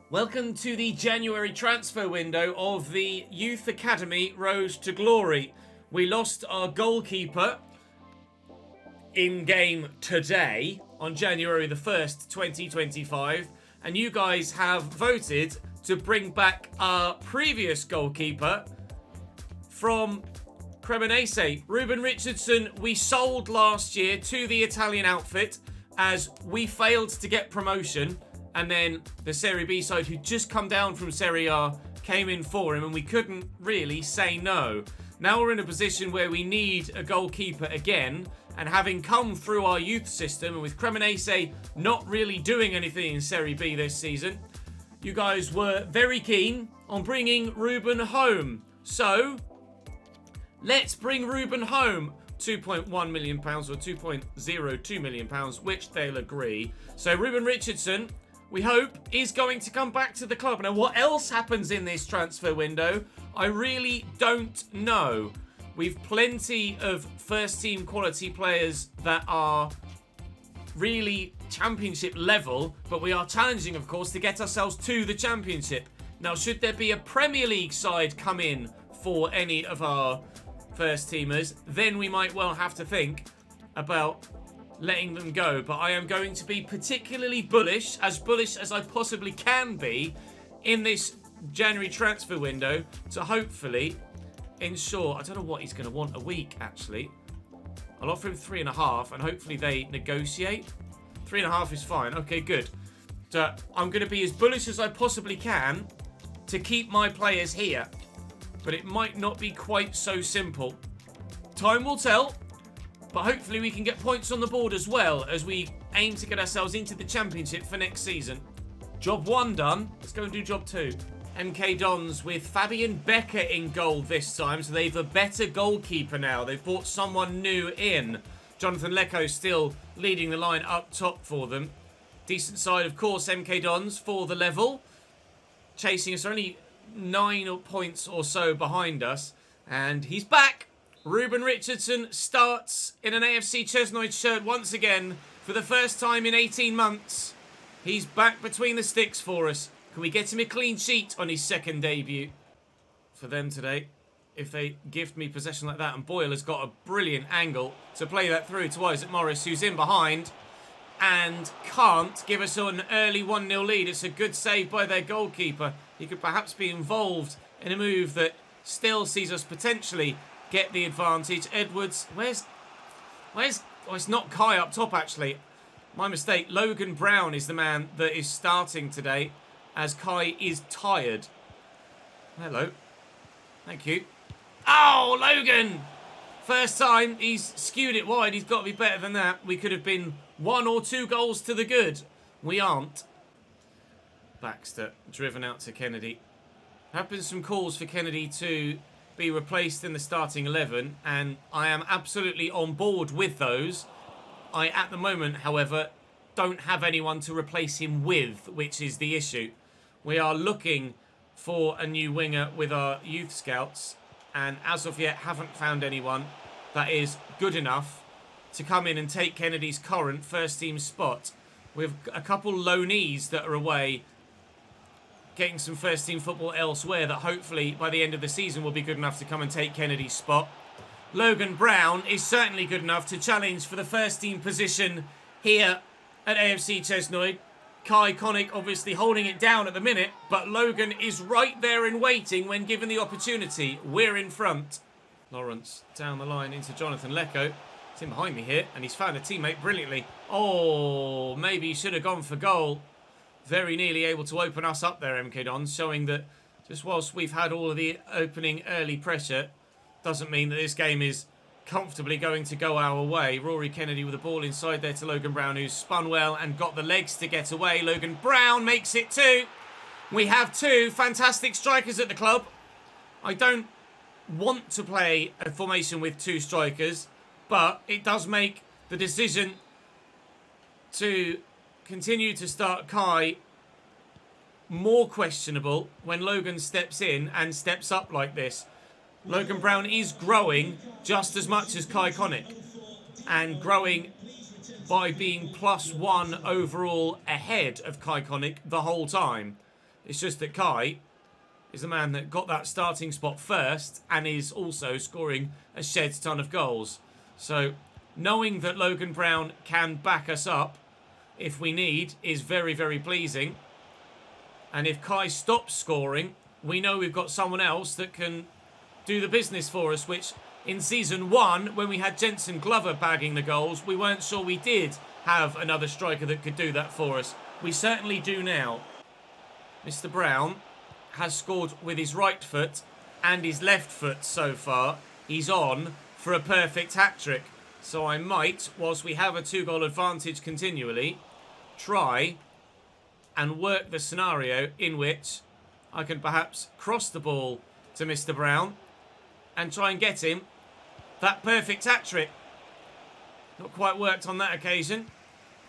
Welcome to the January transfer window of the Youth Academy Road to Glory. We lost our goalkeeper in game today on January the 1st, 2025. And you guys have voted to bring back our previous goalkeeper from Cremonese. Ruben Richardson, we sold last year to the Italian outfit as we failed to get promotion. And then the Serie B side, who just come down from Serie A, came in for him, and we couldn't really say no. Now we're in a position where we need a goalkeeper again, and having come through our youth system, and with Cremonese not really doing anything in Serie B this season, you guys were very keen on bringing Ruben home. So, let's bring Ruben home. £2.1 million or £2.02 million, which they'll agree. So Ruben Richardson, we hope, is going to come back to the club. Now, what else happens in this transfer window, I really don't know. We've plenty of first-team quality players that are really championship level, but we are challenging, of course, to get ourselves to the championship. Now, should there be a Premier League side come in for any of our first-teamers, then we might well have to think about letting them go. But I am going to be particularly bullish as I possibly can be in this January transfer window to hopefully ensure, I don't know what he's going to want a week actually. I'll offer him 3.5 and hopefully they negotiate. 3.5 is fine. Okay, good. So I'm going to be as bullish as I possibly can to keep my players here. But it might not be quite so simple. Time will tell. But hopefully we can get points on the board as well as we aim to get ourselves into the championship for next season. Job 1 done. Let's go and do job 2. MK Dons with Fabian Becker in goal this time. So they've a better goalkeeper now. They've brought someone new in. Jonathan Lecco still leading the line up top for them. Decent side, of course, MK Dons for the level. Chasing us, only 9 points or so behind us. And he's back. Ruben Richardson starts in an AFC Chesnoid shirt once again for the first time in 18 months. He's back between the sticks for us. Can we get him a clean sheet on his second debut for them today? If they give me possession like that. And Boyle has got a brilliant angle to play that through to Isaac Morris, who's in behind and can't give us an early 1-0 lead. It's a good save by their goalkeeper. He could perhaps be involved in a move that still sees us potentially get the advantage. Edwards, where's oh, it's not Kai up top actually. My mistake. Logan Brown is the man that is starting today as Kai is tired. Hello. Thank you. Oh, Logan! First time he's skewed it wide. He's got to be better than that. We could have been 1 or 2 goals to the good. We aren't. Baxter driven out to Kennedy. Have been some calls for Kennedy to be replaced in the starting 11, and I am absolutely on board with those. I, at the moment, however, don't have anyone to replace him with, which is the issue. We are looking for a new winger with our youth scouts, and as of yet haven't found anyone that is good enough to come in and take Kennedy's current first team spot. We have a couple loanees that are away getting some first team football elsewhere that hopefully by the end of the season will be good enough to come and take Kennedy's spot. Logan Brown is certainly good enough to challenge for the first team position here at AFC Chesnoid. Kai Connick obviously holding it down at the minute, but Logan is right there in waiting when given the opportunity. We're in front. Lawrence down the line into Jonathan Lecco. It's in behind me here, and he's found a teammate brilliantly. Oh, maybe he should have gone for goal. Very nearly able to open us up there, MK Dons, showing that just whilst we've had all of the opening early pressure, doesn't mean that this game is comfortably going to go our way. Rory Kennedy with the ball inside there to Logan Brown, who's spun well and got the legs to get away. Logan Brown makes it 2. We have 2 fantastic strikers at the club. I don't want to play a formation with 2 strikers, but it does make the decision to continue to start Kai more questionable when Logan steps in and steps up like this. Logan Brown is growing just as much as Kai Connick, and growing by being +1 overall ahead of Kai Connick the whole time. It's just that Kai is the man that got that starting spot first and is also scoring a shed ton of goals. So knowing that Logan Brown can back us up if we need is very, very pleasing. And if Kai stops scoring, we know we've got someone else that can do the business for us, which in Season 1, when we had Jensen Glover bagging the goals, we weren't sure we did have another striker that could do that for us. We certainly do now. Mr. Brown has scored with his right foot and his left foot so far. He's on for a perfect hat-trick. So I might, whilst we have a 2-goal advantage continually, try and work the scenario in which I can perhaps cross the ball to Mr. Brown and try and get him that perfect hat-trick. Not quite worked on that occasion,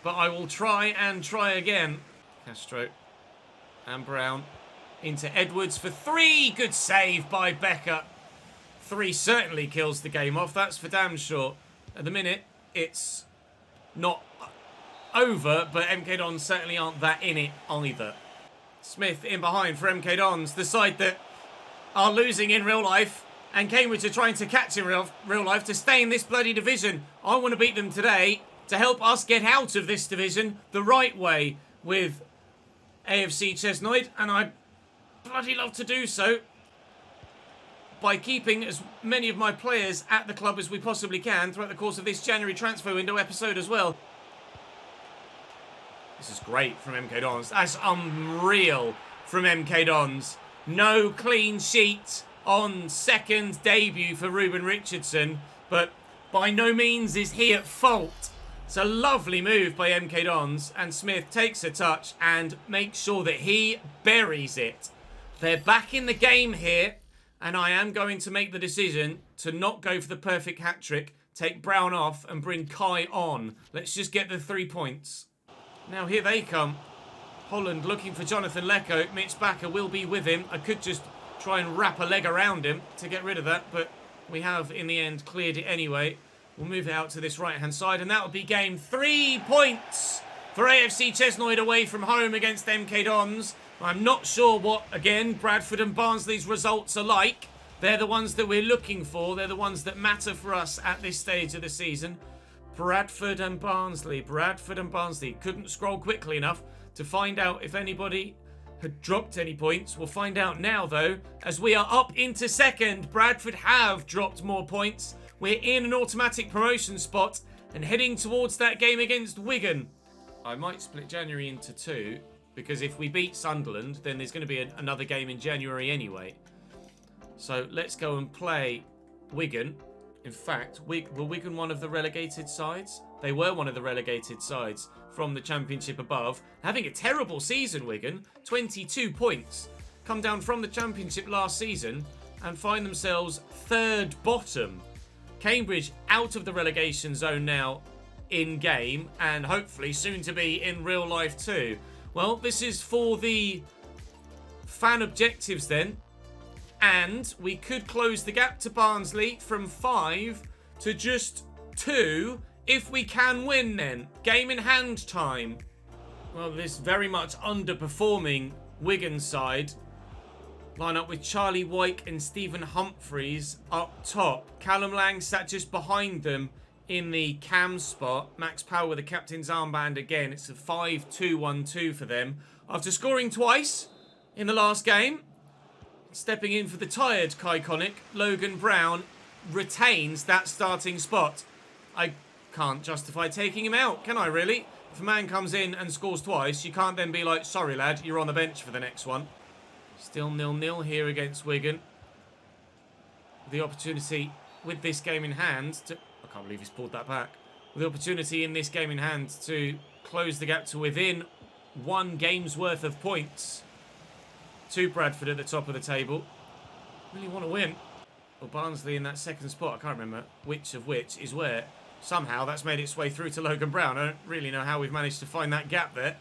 but I will try and try again. Castro and Brown into Edwards for 3. Good save by Becker. 3 certainly kills the game off, that's for damn sure. At the minute, it's not over, but MK Dons certainly aren't that in it either. Smith in behind for MK Dons, the side that are losing in real life, and Cambridge are trying to catch in real life to stay in this bloody division. I want to beat them today to help us get out of this division the right way with AFC Chesnoid, and I bloody love to do so by keeping as many of my players at the club as we possibly can throughout the course of this January transfer window episode as well. This is great from MK Dons. That's unreal from MK Dons. No clean sheet on second debut for Ruben Richardson, but by no means is he at fault. It's a lovely move by MK Dons, and Smith takes a touch and makes sure that he buries it. They're back in the game here, and I am going to make the decision to not go for the perfect hat-trick, take Brown off and bring Kai on. Let's just get the 3 points. Now here they come. Holland looking for Jonathan Lecco. Mitch Bakker will be with him. I could just try and wrap a leg around him to get rid of that, but we have in the end cleared it anyway. We'll move it out to this right-hand side, and that will be game. 3 points for AFC Chesnoid away from home against MK Dons. I'm not sure what, again, Bradford and Barnsley's results are like. They're the ones that we're looking for. They're the ones that matter for us at this stage of the season. Bradford and Barnsley. Bradford and Barnsley. Couldn't scroll quickly enough to find out if anybody had dropped any points. We'll find out now, though, as we are up into second. Bradford have dropped more points. We're in an automatic promotion spot and heading towards that game against Wigan. I might split January into 2, because if we beat Sunderland, then there's going to be another game in January anyway. So let's go and play Wigan. In fact, were Wigan one of the relegated sides? They were one of the relegated sides from the Championship above. Having a terrible season, Wigan. 22 points. Come down from the Championship last season and find themselves third bottom. Cambridge out of the relegation zone now in game, and hopefully soon to be in real life too. Well, this is for the fan objectives then. And we could close the gap to Barnsley from 5 to just 2 if we can win then. Game in hand time. Well, this very much underperforming Wigan side line up with Charlie Wyke and Stephen Humphreys up top. Callum Lang sat just behind them in the cam spot. Max Powell with the captain's armband again. It's a 5-2-1-2 for them. After scoring twice in the last game, stepping in for the tired Kai Connick, Logan Brown retains that starting spot. I can't justify taking him out, can I really? If a man comes in and scores twice, you can't then be like, sorry lad, you're on the bench for the next one. Still 0-0 here against Wigan. The opportunity with this game in hand to... I can't believe he's pulled that back. With the opportunity in this game in hand to close the gap to within 1 game's worth of points to Bradford at the top of the table. Really want to win. Well, Barnsley in that second spot. I can't remember which of which is where. Somehow that's made its way through to Logan Brown. I don't really know how we've managed to find that gap there.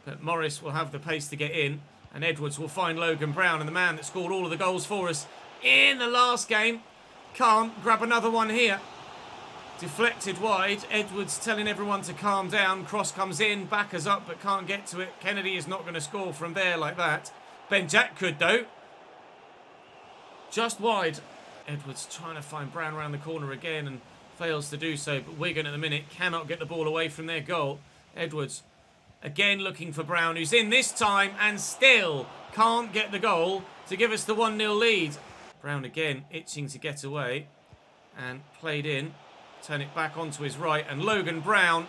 But Morris will have the pace to get in. And Edwards will find Logan Brown. And the man that scored all of the goals for us in the last game can't grab another one here. Deflected wide. Edwards telling everyone to calm down. Cross comes in. Backers up but can't get to it. Kennedy is not going to score from there like that. Ben Jack could, though. Just wide. Edwards trying to find Brown around the corner again and fails to do so. But Wigan at the minute cannot get the ball away from their goal. Edwards again looking for Brown, who's in this time and still can't get the goal to give us the 1-0 lead. Brown again itching to get away and played in. Turn it back onto his right, and Logan Brown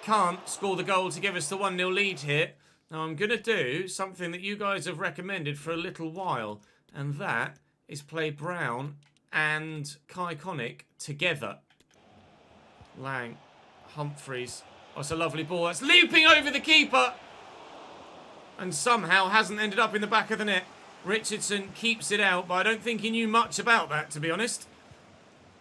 can't score the goal to give us the 1-0 lead here. Now I'm going to do something that you guys have recommended for a little while, and that is play Brown and Kai Connick together. Lang, Humphreys. Oh, it's a lovely ball. That's leaping over the keeper and somehow hasn't ended up in the back of the net. Richardson keeps it out, but I don't think he knew much about that, to be honest.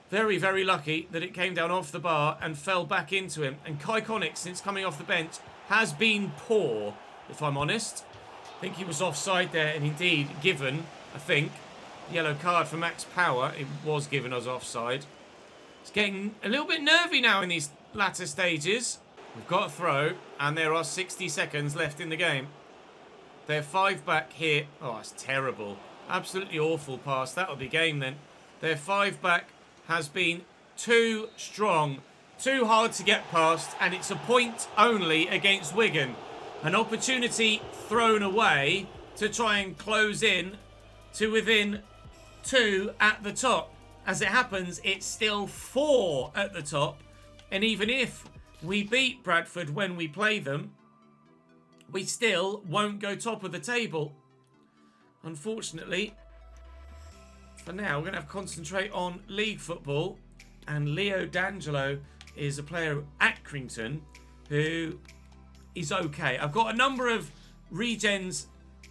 Very, very lucky that it came down off the bar and fell back into him. And Kai Connick, since coming off the bench, has been poor, if I'm honest. I think he was offside there and indeed given, I think, the yellow card for Max Power. It was given as offside. It's getting a little bit nervy now in these latter stages. We've got a throw and there are 60 seconds left in the game. They're 5 back here. Oh, that's terrible. Absolutely awful pass. That'll be game then. Their 5 back has been too strong, too hard to get past, and it's a point only against Wigan. An opportunity thrown away to try and close in to within 2 at the top. As it happens, it's still 4 at the top, and even if we beat Bradford when we play them, we still won't go top of the table. Unfortunately, for now, we're going to have to concentrate on league football. And Leo D'Angelo is a player at Accrington who is okay. I've got a number of regens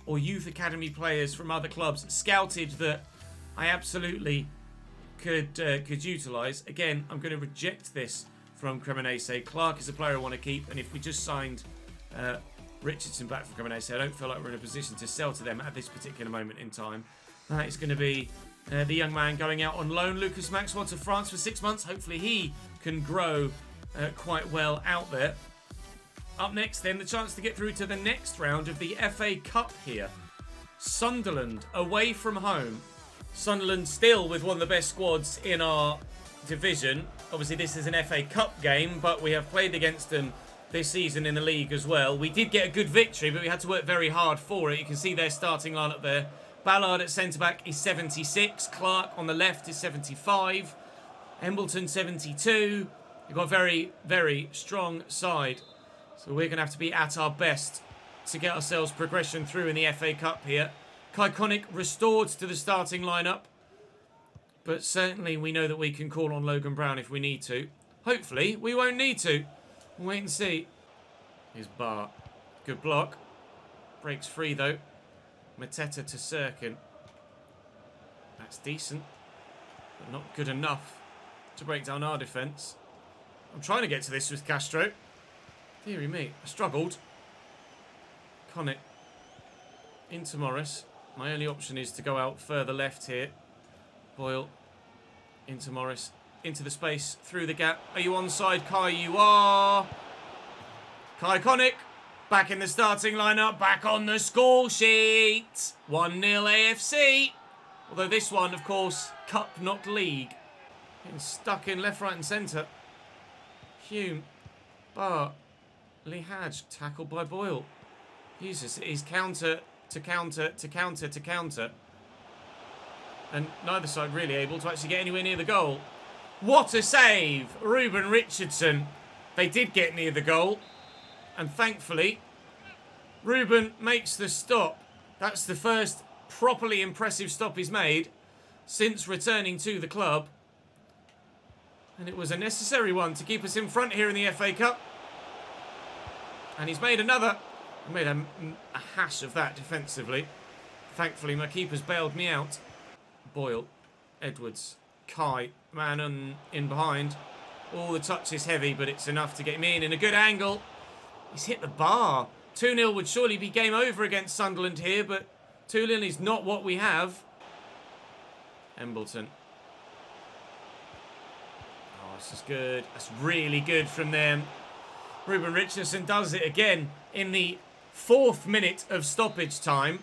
or youth academy players from other clubs scouted that I absolutely could utilise. Again, I'm going to reject this from Cremonese. Clark is a player I want to keep, and if we just signed Richardson back from Cremonese, I don't feel like we're in a position to sell to them at this particular moment in time. That is going to be the young man going out on loan, Lucas Maxwell, to France for 6 months. Hopefully he can grow quite well out there. Up next then, the chance to get through to the next round of the FA Cup here. Sunderland away from home. Sunderland still with one of the best squads in our division. Obviously this is an FA Cup game, but we have played against them this season in the league as well. We did get a good victory, but we had to work very hard for it. You can see their starting lineup there. Ballard at centre-back is 76. Clark on the left is 75. Embleton 72. We've got a very, very strong side. So we're going to have to be at our best to get ourselves progression through in the FA Cup here. Kai Connick restored to the starting lineup. But certainly we know that we can call on Logan Brown if we need to. Hopefully we won't need to. We'll wait and see. Here's Bar. Good block. Breaks free though. Mateta to Sirkin. That's decent, but not good enough to break down our defence. I'm trying to get to this with Castro. Deary me, I struggled. Connick into Morris. My only option is to go out further left here. Boyle into Morris. Into the space, through the gap. Are you onside, Kai? You are. Kai Connick. Back in the starting lineup, back on the score sheet. 1-0 AFC. Although this one, of course, Cup, not League. Getting stuck in left, right and centre. Hume. Bar. Lee Hadge, tackled by Boyle. Uses his counter to counter to counter to counter. And neither side really able to actually get anywhere near the goal. What a save! Ruben Richardson. They did get near the goal. And thankfully, Ruben makes the stop. That's the first properly impressive stop he's made since returning to the club. And it was a necessary one to keep us in front here in the FA Cup. And he's made another. He made a hash of that defensively. Thankfully, my keeper's bailed me out. Boyle, Edwards, Kai, man in behind. All the touch is heavy, but it's enough to get him in a good angle. He's hit the bar. 2-0 would surely be game over against Sunderland here, but 2-0 is not what we have. Embleton. Oh, this is good. That's really good from them. Ruben Richardson does it again in the 4th minute of stoppage time.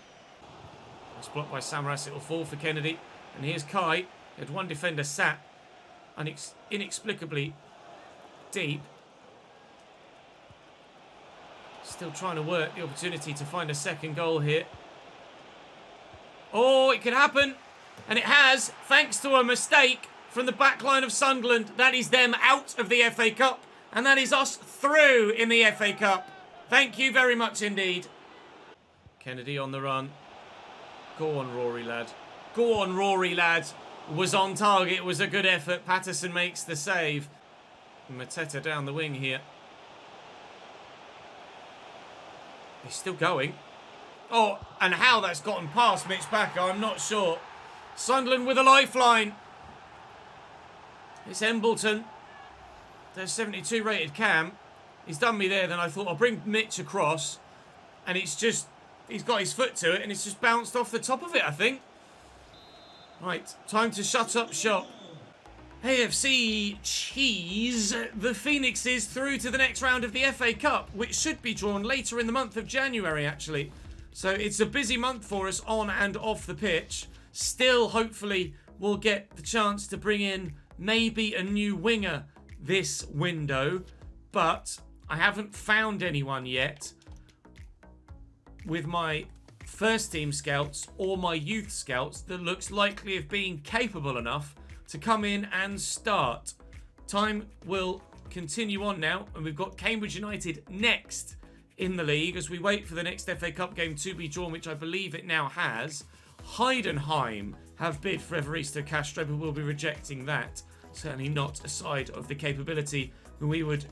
It's blocked by Samaras. It will fall for Kennedy. And here's Kai. He had one defender sat inexplicably deep. Still trying to work the opportunity to find a second goal here. Oh, it could happen. And it has, thanks to a mistake from the back line of Sunderland. That is them out of the FA Cup. And that is us through in the FA Cup. Thank you very much indeed. Kennedy on the run. Go on, Rory, lad. Go on, Rory, lad. Was on target. It was a good effort. Patterson makes the save. Mateta down the wing here. He's still going. Oh, and how that's gotten past Mitch Bakker, I'm not sure. Sunderland with a lifeline. It's Embleton. There's 72 rated Cam. He's done me there, then I thought I'll bring Mitch across. And it's just, he's got his foot to it and it's just bounced off the top of it, I think. Right, time to shut up shop. AFC Cheese. The Phoenixes through to the next round of the FA Cup, which should be drawn later in the month of January, actually. So it's a busy month for us on and off the pitch. Still, hopefully, we'll get the chance to bring in maybe a new winger this window. But I haven't found anyone yet with my first team scouts or my youth scouts that looks likely of being capable enough to come in and start. Time will continue on now, and we've got Cambridge United next in the league as we wait for the next FA Cup game to be drawn, which I believe it now has. Heidenheim have bid for Evaristo Castro, but we'll be rejecting that. Certainly not a side of the capability who we would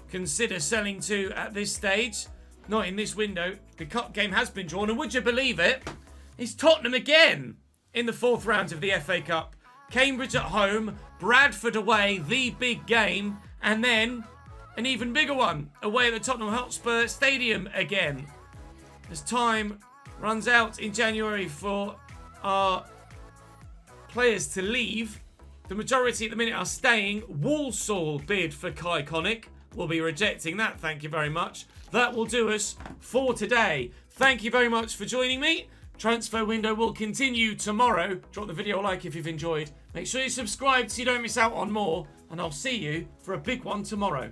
consider selling to at this stage. Not in this window. The cup game has been drawn, and would you believe it? It's Tottenham again in the fourth round of the FA Cup. Cambridge at home, Bradford away, the big game, and then an even bigger one away at the Tottenham Hotspur Stadium again. As time runs out in January for our players to leave, the majority at the minute are staying. Walsall bid for Kai Connick. We'll be rejecting that, thank you very much. That will do us for today. Thank you very much for joining me. Transfer window will continue tomorrow. Drop the video a like if you've enjoyed. Make sure you subscribe so you don't miss out on more. And I'll see you for a big one tomorrow.